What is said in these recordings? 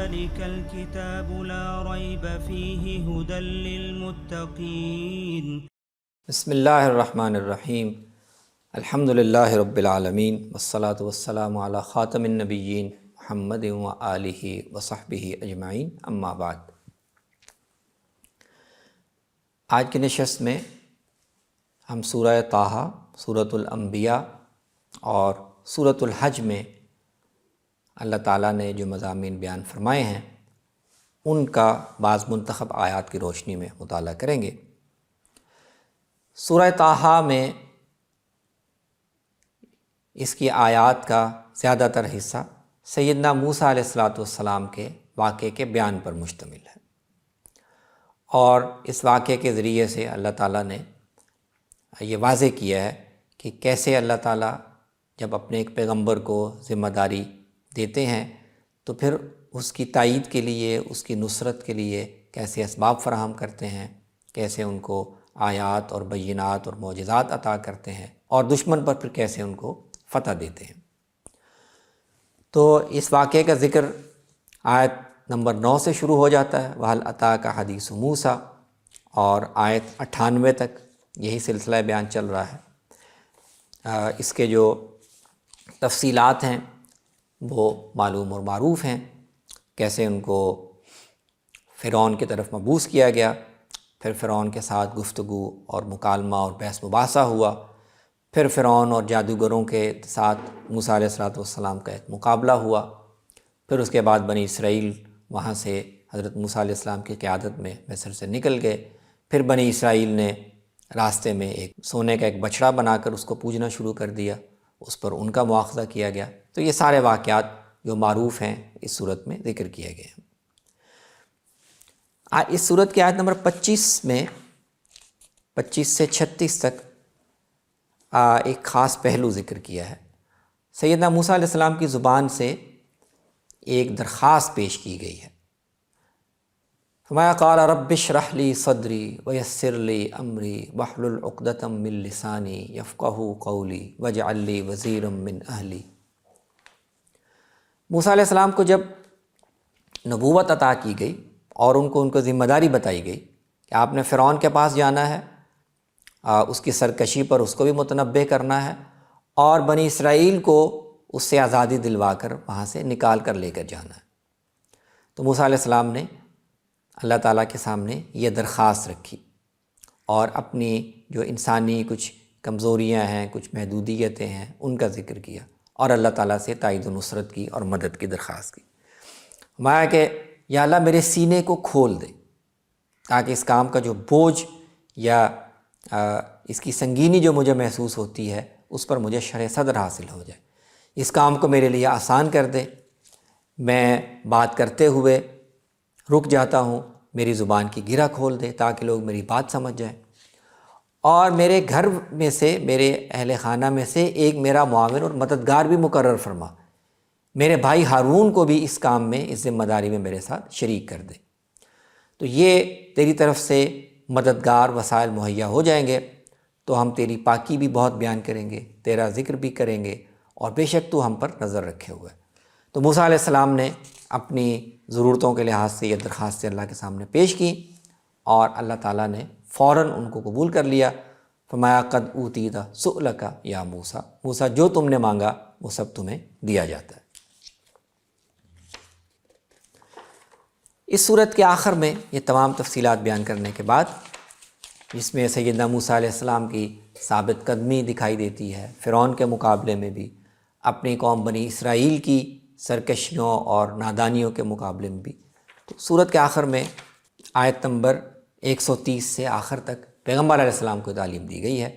ذلك الكتاب لا ريب فيه هدى للمتقين بسم اللہ الرحمن الرحیم الحمد للہ رب العالمین والصلاة والسلام علی خاتم النبیین محمد وآلہ وصحبہ اجمعین اما بعد۔ آج کی نشست میں ہم سورہ طٰہٰ، سورۃ الانبیاء اور سورۃ الحج میں اللہ تعالیٰ نے جو مضامین بیان فرمائے ہیں ان کا بعض منتخب آیات کی روشنی میں مطالعہ کریں گے۔ سورہ طٰہٰ میں اس کی آیات کا زیادہ تر حصہ سیدنا موسیٰ علیہ السلام کے واقعے کے بیان پر مشتمل ہے، اور اس واقعے کے ذریعے سے اللہ تعالیٰ نے یہ واضح کیا ہے کہ کیسے اللہ تعالیٰ جب اپنے ایک پیغمبر کو ذمہ داری دیتے ہیں تو پھر اس کی تائید کے لیے، اس کی نصرت کے لیے کیسے اسباب فراہم کرتے ہیں، کیسے ان کو آیات اور بینات اور معجزات عطا کرتے ہیں، اور دشمن پر پھر کیسے ان کو فتح دیتے ہیں۔ تو اس واقعے کا ذکر آیت نمبر 9 سے شروع ہو جاتا ہے، وَهَلْ أَتَاكَ حَدِيثُ مُوسَىٰ، اور آیت 98 تک یہی سلسلہ بیان چل رہا ہے۔ اس کے جو تفصیلات ہیں وہ معلوم اور معروف ہیں، کیسے ان کو فرعون کی طرف مبعوث کیا گیا، پھر فرعون کے ساتھ گفتگو اور مکالمہ اور بحث مباحثہ ہوا، پھر فرعون اور جادوگروں کے ساتھ موسیٰ علیہ السلام کا ایک مقابلہ ہوا، پھر اس کے بعد بنی اسرائیل وہاں سے حضرت موسیٰ علیہ السلام کی قیادت میں مصر سے نکل گئے، پھر بنی اسرائیل نے راستے میں ایک سونے کا ایک بچڑا بنا کر اس کو پوجنا شروع کر دیا، اس پر ان کا مواخذہ کیا گیا۔ تو یہ سارے واقعات جو معروف ہیں اس صورت میں ذکر کیے گئے ہیں۔ اس صورت کی آیت نمبر 25 میں 25 سے 36 تک ایک خاص پہلو ذکر کیا ہے۔ سیدنا موسیٰ علیہ السلام کی زبان سے ایک درخواست پیش کی گئی ہے۔ فرمایا قال رب اشرح لی صدری ویسر لی امری واحلل عقدۃ من لسانی یفقہوا قولی واجعل لی وزیرا من اہلی۔ موسیٰ علیہ السلام کو جب نبوت عطا کی گئی اور ان کو ذمہ داری بتائی گئی کہ آپ نے فرعون کے پاس جانا ہے، اس کی سرکشی پر اس کو بھی متنبہ کرنا ہے، اور بنی اسرائیل کو اس سے آزادی دلوا کر وہاں سے نکال کر لے کر جانا ہے، تو موسیٰ علیہ السلام نے اللہ تعالیٰ کے سامنے یہ درخواست رکھی اور اپنی جو انسانی کچھ کمزوریاں ہیں، کچھ محدودیتیں ہیں، ان کا ذکر کیا، اور اللہ تعالیٰ سے تائید و نصرت کی اور مدد کی درخواست کی۔ فرمایا کہ یا اللہ میرے سینے کو کھول دے تاکہ اس کام کا جو بوجھ یا اس کی سنگینی جو مجھے محسوس ہوتی ہے اس پر مجھے شرح صدر حاصل ہو جائے، اس کام کو میرے لیے آسان کر دے، میں بات کرتے ہوئے رک جاتا ہوں، میری زبان کی گرہ کھول دے تاکہ لوگ میری بات سمجھ جائیں، اور میرے گھر میں سے، میرے اہل خانہ میں سے ایک میرا معاون اور مددگار بھی مقرر فرما، میرے بھائی ہارون کو بھی اس کام میں، اس ذمہ داری میں میرے ساتھ شریک کر دے۔ تو یہ تیری طرف سے مددگار وسائل مہیا ہو جائیں گے تو ہم تیری پاکی بھی بہت بیان کریں گے، تیرا ذکر بھی کریں گے، اور بے شک تو ہم پر نظر رکھے ہوئے۔ تو موسیٰ علیہ السلام نے اپنی ضرورتوں کے لحاظ سے یہ درخواستیں اللہ کے سامنے پیش کی، اور اللہ تعالیٰ نے فوراً ان کو قبول کر لیا۔ فرمایا قد اوتیت سؤلک یا موسیٰ، موسیٰ جو تم نے مانگا وہ سب تمہیں دیا جاتا ہے۔ اس صورت کے آخر میں یہ تمام تفصیلات بیان کرنے کے بعد، جس میں سیدنا موسیٰ علیہ السلام کی ثابت قدمی دکھائی دیتی ہے فرعون کے مقابلے میں بھی، اپنی قوم بنی اسرائیل کی سرکشیوں اور نادانیوں کے مقابلے میں بھی، تو صورت کے آخر میں آیت نمبر 130 سے آخر تک پیغمبر علیہ السلام کو تعلیم دی گئی ہے۔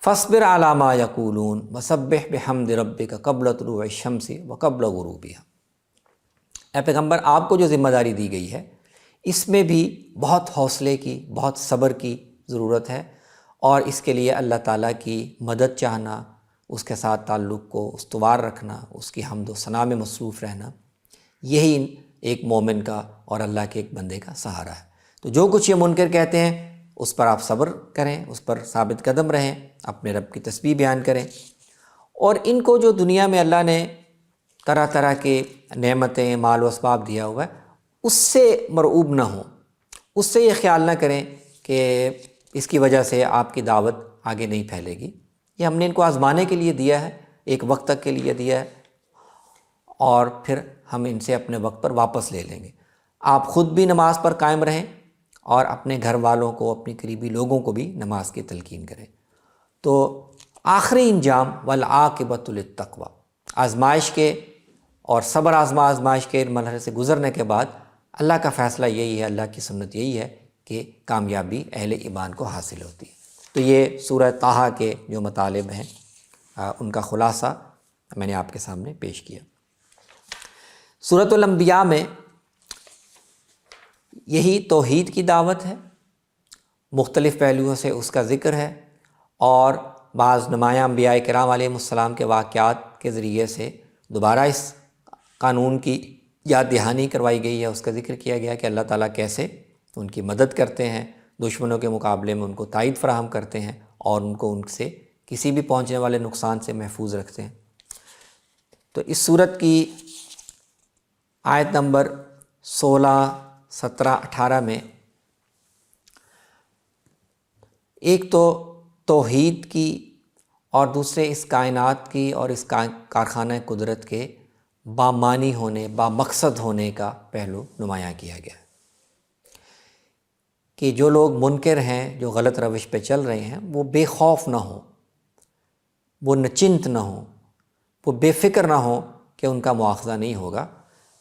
فاصبر علی ما یقولون وسبح بحمد ربک قبل طلوع الشمس وقبل غروبها۔ اے پیغمبر، آپ کو جو ذمہ داری دی گئی ہے اس میں بھی بہت حوصلے کی، بہت صبر کی ضرورت ہے، اور اس کے لیے اللہ تعالیٰ کی مدد چاہنا، اس کے ساتھ تعلق کو استوار رکھنا، اس کی حمد و ثنا میں مصروف رہنا، یہی ایک مومن کا اور اللہ کے ایک بندے کا سہارا ہے۔ تو جو کچھ یہ منکر کہتے ہیں اس پر آپ صبر کریں، اس پر ثابت قدم رہیں، اپنے رب کی تسبیح بیان کریں، اور ان کو جو دنیا میں اللہ نے طرح طرح کے نعمتیں مال و اسباب دیا ہوا ہے، اس سے مرعوب نہ ہوں، اس سے یہ خیال نہ کریں کہ اس کی وجہ سے آپ کی دعوت آگے نہیں پھیلے گی۔ یہ ہم نے ان کو آزمانے کے لیے دیا ہے، ایک وقت تک کے لیے دیا ہے، اور پھر ہم ان سے اپنے وقت پر واپس لے لیں گے۔ آپ خود بھی نماز پر قائم رہیں اور اپنے گھر والوں کو، اپنے قریبی لوگوں کو بھی نماز کی تلقین کریں۔ تو آخری انجام والعاقبۃ للتقویٰ، آزمائش کے اور صبر آزمائش کے مرحلے سے گزرنے کے بعد اللہ کا فیصلہ یہی ہے، اللہ کی سنت یہی ہے کہ کامیابی اہل ایمان کو حاصل ہوتی ہے۔ تو یہ سورہ طٰہٰ کے جو مطالب ہیں ان کا خلاصہ میں نے آپ کے سامنے پیش کیا۔ سورۃ الانبیاء میں یہی توحید کی دعوت ہے، مختلف پہلوؤں سے اس کا ذکر ہے، اور بعض نمایاں انبیاء کرام علیہم السلام کے واقعات کے ذریعے سے دوبارہ اس قانون کی یاد دہانی کروائی گئی ہے، اس کا ذکر کیا گیا کہ اللہ تعالیٰ کیسے ان کی مدد کرتے ہیں، دشمنوں کے مقابلے میں ان کو تائید فراہم کرتے ہیں، اور ان کو ان سے کسی بھی پہنچنے والے نقصان سے محفوظ رکھتے ہیں۔ تو اس صورت کی آیت نمبر 16، 17، 18 میں ایک تو توحید کی اور دوسرے اس کائنات کی اور اس کارخانہ قدرت کے بامانی ہونے، بامقصد ہونے کا پہلو نمایاں کیا گیا ہے کہ جو لوگ منکر ہیں، جو غلط روش پہ چل رہے ہیں، وہ بے خوف نہ ہوں، وہ نچنت نہ ہوں، وہ بے فکر نہ ہوں کہ ان کا مواخذہ نہیں ہوگا۔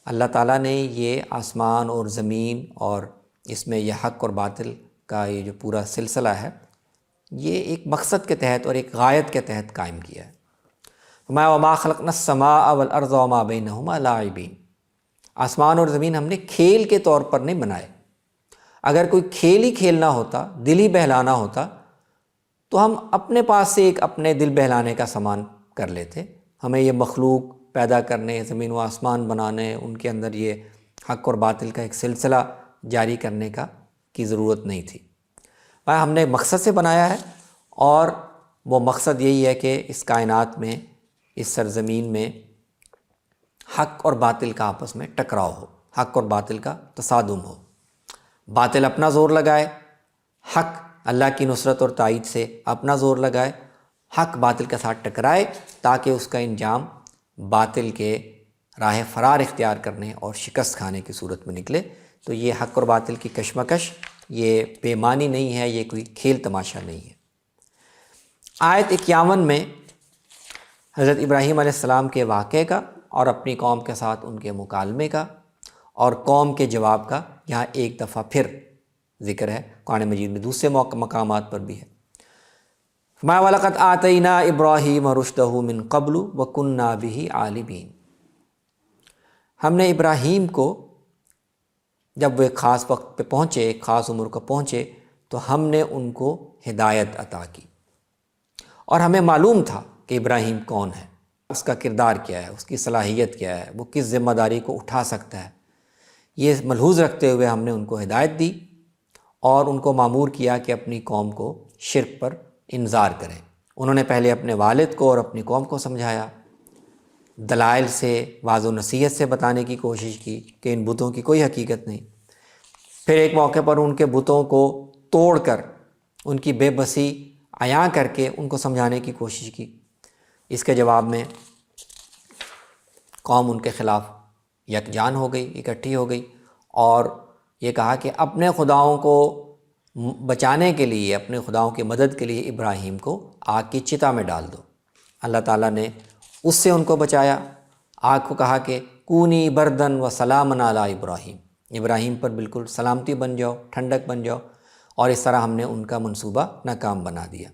اللہ تعالیٰ نے یہ آسمان اور زمین اور اس میں یہ حق اور باطل کا یہ جو پورا سلسلہ ہے، یہ ایک مقصد کے تحت اور ایک غایت کے تحت قائم کیا ہے۔ وَمَا خَلَقْنَا السَّمَاءَ وَالْأَرْضَ وَمَا بَيْنَهُمَا لَاعِبِينَ، آسمان اور زمین ہم نے کھیل کے طور پر نہیں بنائے۔ اگر کوئی کھیل ہی کھیلنا ہوتا، دل ہی بہلانا ہوتا، تو ہم اپنے پاس سے ایک اپنے دل بہلانے کا سامان کر لیتے۔ ہمیں یہ مخلوق پیدا کرنے، زمین و آسمان بنانے، ان کے اندر یہ حق اور باطل کا ایک سلسلہ جاری کرنے کی ضرورت نہیں تھی۔ ہم نے مقصد سے بنایا ہے، اور وہ مقصد یہی ہے کہ اس کائنات میں، اس سرزمین میں حق اور باطل کا آپس میں ٹکراؤ ہو، حق اور باطل کا تصادم ہو، باطل اپنا زور لگائے، حق اللہ کی نصرت اور تائید سے اپنا زور لگائے، حق باطل کے ساتھ ٹکرائے، تاکہ اس کا انجام باطل کے راہ فرار اختیار کرنے اور شکست کھانے کی صورت میں نکلے۔ تو یہ حق اور باطل کی کشمکش یہ بے معنی نہیں ہے، یہ کوئی کھیل تماشا نہیں ہے۔ آیت 51 میں حضرت ابراہیم علیہ السلام کے واقعے کا اور اپنی قوم کے ساتھ ان کے مکالمے کا اور قوم کے جواب کا یہاں ایک دفعہ پھر ذکر ہے، قرآن مجید میں دوسرے مقامات پر بھی ہے۔ ما وَلَقَدْ آتَيْنَا إِبْرَاهِيمَ رُشْدَهُ مِن قَبْلُ وَكُنَّا بِهِ عَالِمِينَ، ہم نے ابراہیم کو جب وہ ایک خاص وقت پہ پہنچے، ایک خاص عمر کو پہنچے، تو ہم نے ان کو ہدایت عطا کی، اور ہمیں معلوم تھا کہ ابراہیم کون ہے، اس کا کردار کیا ہے، اس کی صلاحیت کیا ہے، وہ کس ذمہ داری کو اٹھا سکتا ہے۔ یہ ملحوظ رکھتے ہوئے ہم نے ان کو ہدایت دی اور ان کو مامور کیا کہ اپنی قوم کو شرک پر انذار کریں۔ انہوں نے پہلے اپنے والد کو اور اپنی قوم کو سمجھایا، دلائل سے، واضح و نصیحت سے بتانے کی کوشش کی کہ ان بتوں کی کوئی حقیقت نہیں۔ پھر ایک موقع پر ان کے بتوں کو توڑ کر، ان کی بے بسی عیاں کر کے ان کو سمجھانے کی کوشش کی۔ اس کے جواب میں قوم ان کے خلاف یکجان ہو گئی، اکٹھی ہو گئی، اور یہ کہا کہ اپنے خداؤں کو بچانے کے لیے، اپنے خداؤں کی مدد کے لیے ابراہیم کو آگ کی چتا میں ڈال دو۔ اللہ تعالیٰ نے اس سے ان کو بچایا، آگ کو کہا کہ کونی بردن و سلامن علی ابراہیم، ابراہیم پر بالکل سلامتی بن جاؤ، ٹھنڈک بن جاؤ، اور اس طرح ہم نے ان کا منصوبہ ناکام بنا دیا۔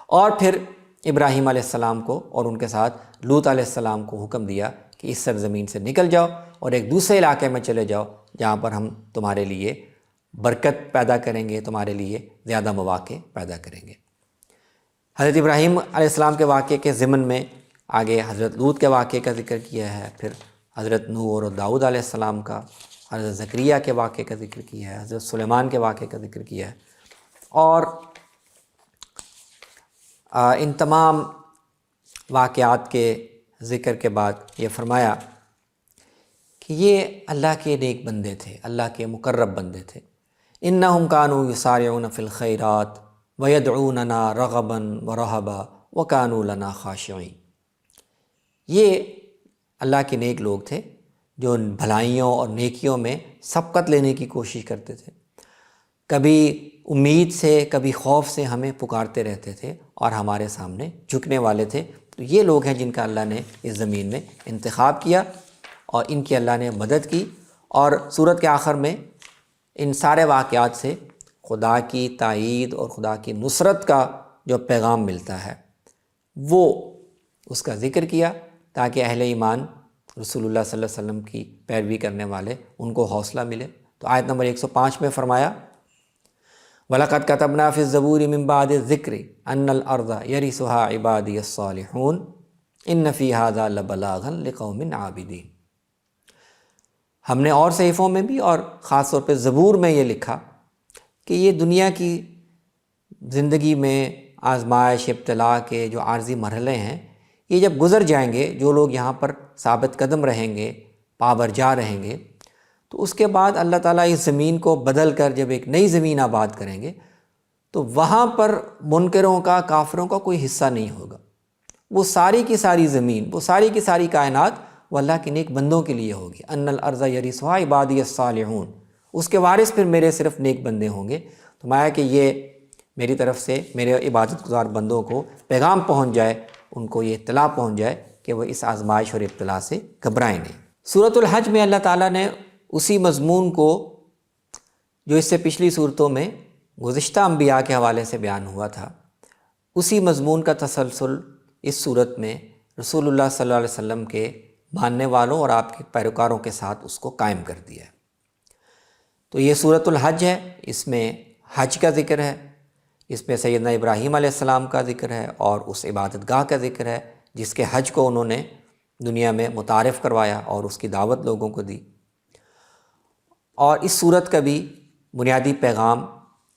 اور پھر ابراہیم علیہ السلام کو اور ان کے ساتھ لوط علیہ السلام کو حکم دیا کہ اس سرزمین سے نکل جاؤ اور ایک دوسرے علاقے میں چلے جاؤ جہاں پر ہم تمہارے لیے برکت پیدا کریں گے، تمہارے لیے زیادہ مواقع پیدا کریں گے۔ حضرت ابراہیم علیہ السلام کے واقعے کے ضمن میں آگے حضرت لوط کے واقعے کا ذکر کیا ہے، پھر حضرت نوح اور داؤد علیہ السلام کا، حضرت زکریا کے واقعے کا ذکر کیا ہے، حضرت سلیمان کے واقعے کا ذکر کیا ہے، اور ان تمام واقعات کے ذکر کے بعد یہ فرمایا کہ یہ اللہ کے نیک بندے تھے، اللہ کے مقرب بندے تھے۔ انہم کانوا یسارعون فی الخیرات ویدعوننا رغبا ورہبا وکانوا لنا خاشعین۔ یہ اللہ کے نیک لوگ تھے جو بھلائیوں اور نیکیوں میں سبقت لینے کی کوشش کرتے تھے، کبھی امید سے کبھی خوف سے ہمیں پکارتے رہتے تھے اور ہمارے سامنے جھکنے والے تھے۔ تو یہ لوگ ہیں جن کا اللہ نے اس زمین میں انتخاب کیا اور ان کی اللہ نے مدد کی، اور سورت کے آخر میں ان سارے واقعات سے خدا کی تائید اور خدا کی نصرت کا جو پیغام ملتا ہے وہ اس کا ذکر کیا، تاکہ اہل ایمان رسول اللہ صلی اللہ علیہ وسلم کی پیروی کرنے والے ان کو حوصلہ ملے۔ تو آیت نمبر 105 میں فرمایا وَلَقَدْ كَتَبْنَا فِي الزَّبُورِ مِن بَعْدِ الذِّكْرِ أَنَّ الْأَرْضَ يَرِثُهَا عِبَادِيَ الصَّالِحُونَ إِنَّ فِي هَذَا لَبَلَاغًا لِقَوْمٍ عَابِدِينَ۔ ہم نے اور صحیفوں میں بھی اور خاص طور پہ زبور میں یہ لکھا کہ یہ دنیا کی زندگی میں آزمائش ابتلا کے جو عارضی مرحلے ہیں، یہ جب گزر جائیں گے، جو لوگ یہاں پر ثابت قدم رہیں گے، پابرجا رہیں گے، تو اس کے بعد اللہ تعالیٰ اس زمین کو بدل کر جب ایک نئی زمین آباد کریں گے تو وہاں پر منکروں کا، کافروں کا کوئی حصہ نہیں ہوگا۔ وہ ساری کی ساری زمین، وہ ساری کی ساری کائنات وہ اللہ کے نیک بندوں کے لیے ہوگی۔ ان الارض یرثھا عبادی الصالحون، اس کے وارث پھر میرے صرف نیک بندے ہوں گے۔ تو مایا کہ یہ میری طرف سے میرے عبادت گزار بندوں کو پیغام پہنچ جائے، ان کو یہ اطلاع پہنچ جائے کہ وہ اس آزمائش اور ابتلا سے گھبرائیں نہیں۔ سورۃ الحج میں اللہ تعالیٰ نے اسی مضمون کو جو اس سے پچھلی صورتوں میں گزشتہ انبیاء کے حوالے سے بیان ہوا تھا، اسی مضمون کا تسلسل اس صورت میں رسول اللہ صلی اللہ علیہ وسلم کے ماننے والوں اور آپ کے پیروکاروں کے ساتھ اس کو قائم کر دیا ہے۔ تو یہ سورۃ الحج ہے، اس میں حج کا ذکر ہے، اس میں سیدنا ابراہیم علیہ السلام کا ذکر ہے اور اس عبادت گاہ کا ذکر ہے جس کے حج کو انہوں نے دنیا میں متعارف کروایا اور اس کی دعوت لوگوں کو دی۔ اور اس صورت کا بھی بنیادی پیغام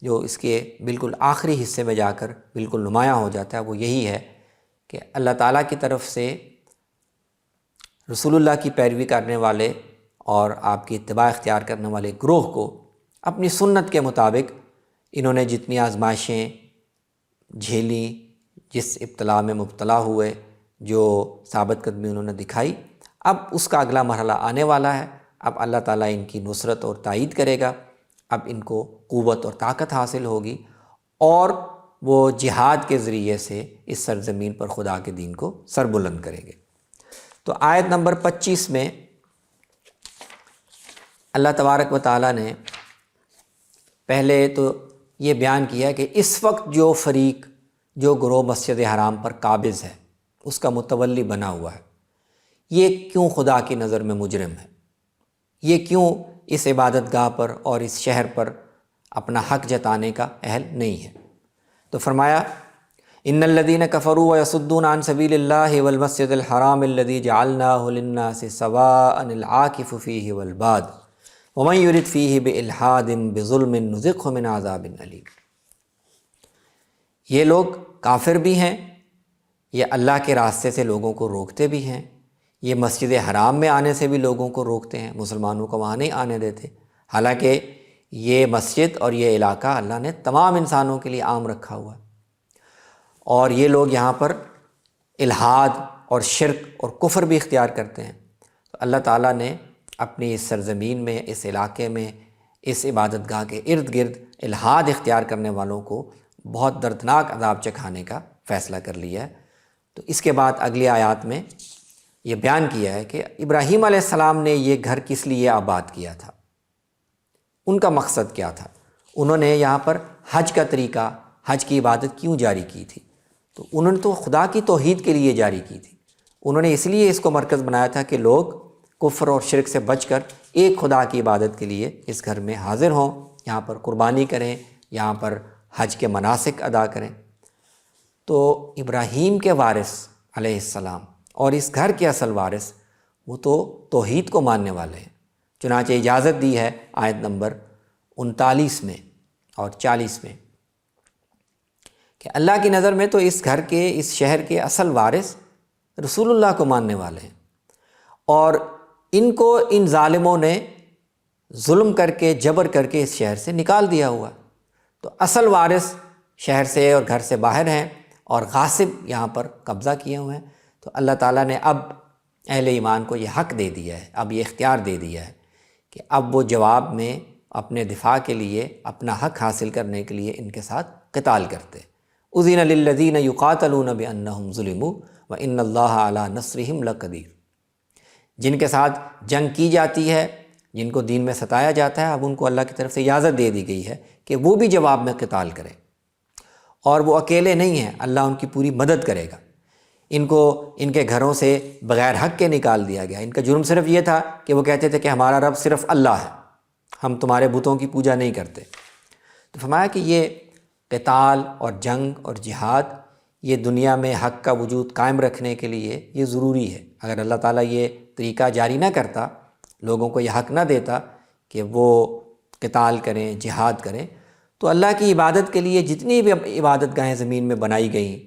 جو اس کے بالکل آخری حصے میں جا کر بالکل نمایاں ہو جاتا ہے وہ یہی ہے کہ اللہ تعالیٰ کی طرف سے رسول اللہ کی پیروی کرنے والے اور آپ کی اتباع اختیار کرنے والے گروہ کو اپنی سنت کے مطابق انہوں نے جتنی آزمائشیں جھیلیں، جس ابتلا میں مبتلا ہوئے، جو ثابت قدمی انہوں نے دکھائی، اب اس کا اگلا مرحلہ آنے والا ہے۔ اب اللہ تعالیٰ ان کی نصرت اور تائید کرے گا، اب ان کو قوت اور طاقت حاصل ہوگی اور وہ جہاد کے ذریعے سے اس سرزمین پر خدا کے دین کو سربلند کریں گے۔ تو آیت نمبر 25 میں اللہ تبارک و تعالیٰ نے پہلے تو یہ بیان کیا کہ اس وقت جو فریق، جو گروہ مسجد حرام پر قابض ہے، اس کا متولی بنا ہوا ہے، یہ کیوں خدا کی نظر میں مجرم ہے، یہ کیوں اس عبادت گاہ پر اور اس شہر پر اپنا حق جتانے کا اہل نہیں ہے۔ تو فرمایا ان الذین کفروا ویصدون عن سبیل اللہ والمسجد الحرام الذی جعلناہ للناس سواء العاکف فیہ والباد ومن یرد فیہ بإلحاد بظلم نذقہ من عذاب علیم۔ یہ لوگ کافر بھی ہیں، یہ اللہ کے راستے سے لوگوں کو روکتے بھی ہیں، یہ مسجد حرام میں آنے سے بھی لوگوں کو روکتے ہیں، مسلمانوں کو وہاں نہیں آنے دیتے، حالانکہ یہ مسجد اور یہ علاقہ اللہ نے تمام انسانوں کے لیے عام رکھا ہوا ہے، اور یہ لوگ یہاں پر الحاد اور شرک اور کفر بھی اختیار کرتے ہیں۔ تو اللہ تعالیٰ نے اپنی اس سرزمین میں، اس علاقے میں، اس عبادت گاہ کے ارد گرد الحاد اختیار کرنے والوں کو بہت دردناک عذاب چکھانے کا فیصلہ کر لیا ہے۔ تو اس کے بعد اگلی آیات میں یہ بیان کیا ہے کہ ابراہیم علیہ السلام نے یہ گھر کس لیے آباد کیا تھا، ان کا مقصد کیا تھا، انہوں نے یہاں پر حج کا طریقہ، حج کی عبادت کیوں جاری کی تھی؟ تو انہوں نے تو خدا کی توحید کے لیے جاری کی تھی، انہوں نے اس لیے اس کو مرکز بنایا تھا کہ لوگ کفر اور شرک سے بچ کر ایک خدا کی عبادت کے لیے اس گھر میں حاضر ہوں، یہاں پر قربانی کریں، یہاں پر حج کے مناسک ادا کریں۔ تو ابراہیم کے وارث علیہ السلام اور اس گھر کے اصل وارث وہ تو توحید کو ماننے والے ہیں، چنانچہ اجازت دی ہے آیت نمبر 39 میں اور 40 میں کہ اللہ کی نظر میں تو اس گھر کے، اس شہر کے اصل وارث رسول اللہ کو ماننے والے ہیں، اور ان کو ان ظالموں نے ظلم کر کے جبر کر کے اس شہر سے نکال دیا ہوا ہے۔ تو اصل وارث شہر سے اور گھر سے باہر ہیں اور غاصب یہاں پر قبضہ کیے ہوئے ہیں۔ تو اللہ تعالیٰ نے اب اہل ایمان کو یہ حق دے دیا ہے، اب یہ اختیار دے دیا ہے کہ اب وہ جواب میں اپنے دفاع کے لیے، اپنا حق حاصل کرنے کے لیے ان کے ساتھ قتال کرتے۔ اذن للذین یقاتلون بانہم ظلموا وان اللہ علی نصرہم لقدیر، جن کے ساتھ جنگ کی جاتی ہے، جن کو دین میں ستایا جاتا ہے، اب ان کو اللہ کی طرف سے اجازت دے دی گئی ہے کہ وہ بھی جواب میں قتال کریں، اور وہ اکیلے نہیں ہیں، اللہ ان کی پوری مدد کرے گا۔ ان کو ان کے گھروں سے بغیر حق کے نکال دیا گیا۔ ان کا جرم صرف یہ تھا کہ وہ کہتے تھے کہ ہمارا رب صرف اللہ ہے، ہم تمہارے بتوں کی پوجا نہیں کرتے۔ تو فرمایا کہ یہ قتال اور جنگ اور جہاد یہ دنیا میں حق کا وجود قائم رکھنے کے لیے یہ ضروری ہے۔ اگر اللہ تعالیٰ یہ طریقہ جاری نہ کرتا، لوگوں کو یہ حق نہ دیتا کہ وہ قتال کریں، جہاد کریں، تو اللہ کی عبادت کے لیے جتنی بھی عبادت گاہیں زمین میں بنائی گئیں،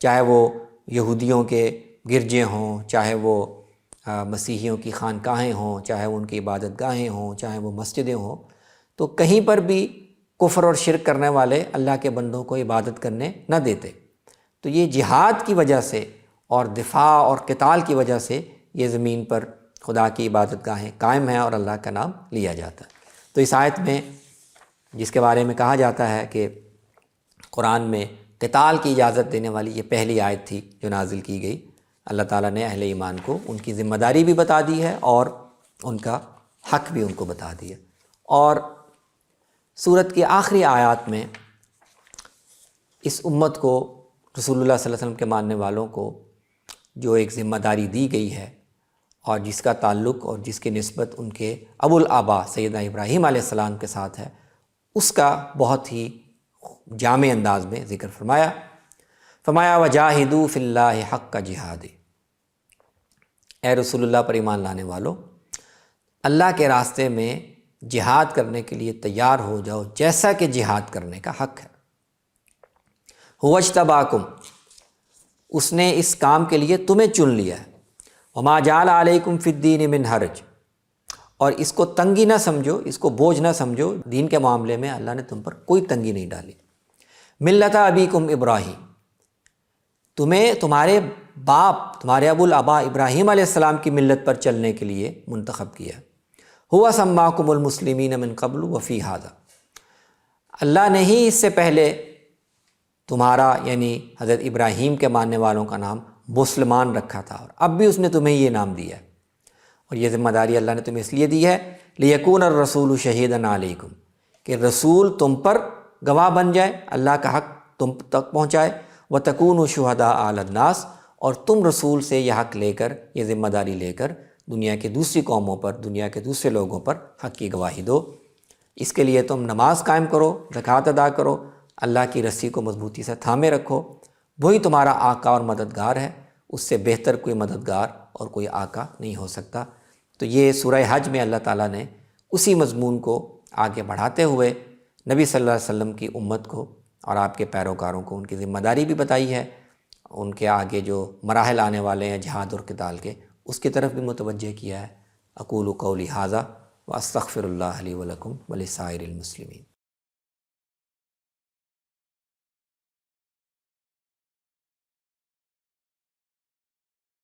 چاہے وہ یہودیوں کے گرجے ہوں، چاہے وہ مسیحیوں کی خانقاہیں ہوں، چاہے وہ ان کی عبادت گاہیں ہوں، چاہے وہ مسجدیں ہوں، تو کہیں پر بھی کفر اور شرک کرنے والے اللہ کے بندوں کو عبادت کرنے نہ دیتے۔ تو یہ جہاد کی وجہ سے اور دفاع اور قتال کی وجہ سے یہ زمین پر خدا کی عبادت گاہیں قائم ہیں اور اللہ کا نام لیا جاتا ہے۔ تو اس آیت میں جس کے بارے میں کہا جاتا ہے کہ قرآن میں قتال کی اجازت دینے والی یہ پہلی آیت تھی جو نازل کی گئی۔ اللہ تعالیٰ نے اہل ایمان کو ان کی ذمہ داری بھی بتا دی ہے اور ان کا حق بھی ان کو بتا دیا۔ اور سورت کی آخری آیات میں اس امت کو، رسول اللہ صلی اللہ علیہ وسلم کے ماننے والوں کو جو ایک ذمہ داری دی گئی ہے اور جس کا تعلق اور جس کی نسبت ان کے ابو الآبا سیدنا ابراہیم علیہ السلام کے ساتھ ہے، اس کا بہت ہی جامع انداز میں ذکر فرمایا وجاہدوا فی اللہ حق جہاد، اے رسول اللہ پر ایمان لانے والو، اللہ کے راستے میں جہاد کرنے کے لیے تیار ہو جاؤ جیسا کہ جہاد کرنے کا حق ہے۔ هو اجتباکم، اس نے اس کام کے لیے تمہیں چن لیا ہے۔ وما جعل علیکم فی الدین من حرج، اور اس کو تنگی نہ سمجھو، اس کو بوجھ نہ سمجھو، دین کے معاملے میں اللہ نے تم پر کوئی تنگی نہیں ڈالی۔ ملت ابیکم ابراہیم، تمہیں تمہارے باپ، تمہارے ابو الآبا ابراہیم علیہ السلام کی ملت پر چلنے کے لیے منتخب کیا۔ ہوا سماکم المسلمین من قبل وفی ھذا، اللہ نے ہی اس سے پہلے تمہارا یعنی حضرت ابراہیم کے ماننے والوں کا نام مسلمان رکھا تھا، اور اب بھی اس نے تمہیں یہ نام دیا ہے۔ اور یہ ذمہ داری اللہ نے تمہیں اس لیے دی ہے لیکون الرسول شہیدا علیکم، کہ رسول تم پر گواہ بن جائے، اللہ کا حق تم تک پہنچائے، وتکونوا شہداء علی الناس، اور تم رسول سے یہ حق لے کر، یہ ذمہ داری لے کر دنیا کی دوسری قوموں پر، دنیا کے دوسرے لوگوں پر حق کی گواہی دو۔ اس کے لیے تم نماز قائم کرو، زکوٰۃ ادا کرو، اللہ کی رسی کو مضبوطی سے تھامے رکھو، وہی تمہارا آقا اور مددگار ہے، اس سے بہتر کوئی مددگار اور کوئی آقا نہیں ہو سکتا۔ تو یہ سورہ حج میں اللہ تعالیٰ نے اسی مضمون کو آگے بڑھاتے ہوئے نبی صلی اللہ علیہ وسلم کی امت کو اور آپ کے پیروکاروں کو ان کی ذمہ داری بھی بتائی ہے، ان کے آگے جو مراحل آنے والے ہیں جہاد اور قتال کے، اس کی طرف بھی متوجہ کیا ہے۔ اقول قولی ھذا واستغفر اللہ لی ولکم ولسائر المسلمین۔